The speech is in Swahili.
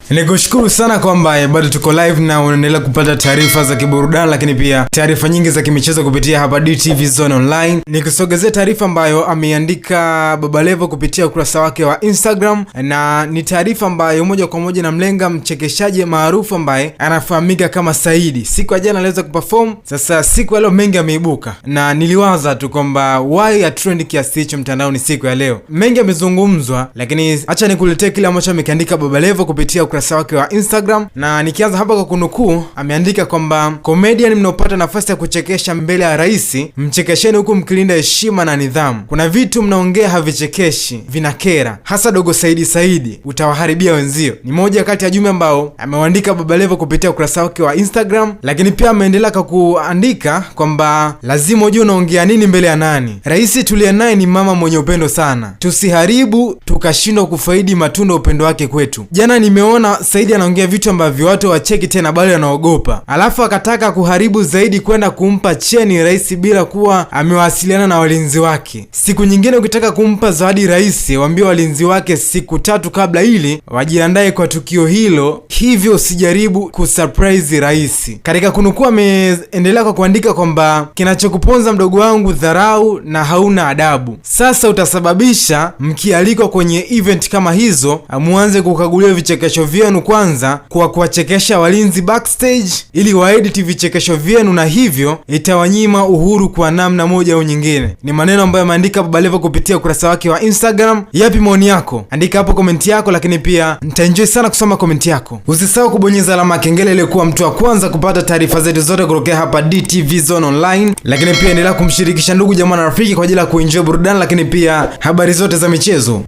Nikushukuru sana kwamba bado tuko live na unaendelea kupata taarifa za kiburudani, lakini pia taarifa nyingi za kimichezo kupitia hapa DTV Zone Online. Nikusogezea taarifa ambayo ameandika Baba Levo kupitia ukurasa wake wa Instagram, na ni taarifa ambayo moja kwa moja namlenga mchekeshaji maarufu ambaye anafahamika kama Saidi. Siku ya jana aliweza kuperform, sasa siku ya leo mengi ameibuka, na niliwaza tu kwamba why a trend kiasi hicho mtandaoni siku ya leo. Mengi yamezungumzwa, lakini acha nikuletee kile ambacho amekiandika Baba Levo kupitia ukurasa wake wa Instagram, na nikianza hapa kwa kunukuu, ameandika kwamba comedian mnaopata nafasi ya kuchekesha mbele ya rais, mchekesheni huku mkilinda heshima na nidhamu. Kuna vitu mnaongea havichekeshi, vinakera, hasa dogo Saidi utawaharibia wenzio. Ni moja kati ya jumbe ambao ameandika Baba Levo kupitia ukurasa wake wa Instagram, lakini pia ameendelea kwa kuandika kwamba lazima ujue unaongea nini mbele ya nani. Rais tulia naye ni mama mwenye upendo sana, tusiharibu tukashindwa kufaidi matunda upendo wake kwetu. Jana nimeona Saidi anaongea vitu ambavyo watu wacheki tena bali wanaogopa, alafu akataka kuharibu zaidi kwenda kumpa cheni rais bila kuwa amewasiliana na walinzi wake. Siku nyingine ukitaka kumpa zawadi rais, waambie walinzi wake siku 3 kabla ili wajiandae kwa tukio hilo, hivyo usijaribu kusurprise rais. Katika kunukuu ameendelea kwa kuandika kwamba kinachokuponza mdogo wangu dharau na hauna adabu. Sasa utasababisha mkialikwa kwenye event kama hizo muanze kukagulia vichekesho vyenu kwanza kwa kuwachekesha walinzi backstage ili waedit vichekesho vyenu, na hivyo itawanyima uhuru kwa namna moja au nyingine. Ni maneno ambayo ameandika Baba Levo kupitia ukurasa wake wa Instagram. Yapi maoni yako? Andika hapo komenti yako, lakini pia nitaenjoy sana kusoma komenti yako. Usisahau kubonyeza alama ya kengele ili kuwa mtu wa kwanza kupata taarifa zetu zote kutoka hapa DTV Zone Online, lakini pia endelea kumshirikisha ndugu jamaa na rafiki kwa ajili ya kuenjoy burudani, lakini pia habari zote za michezo.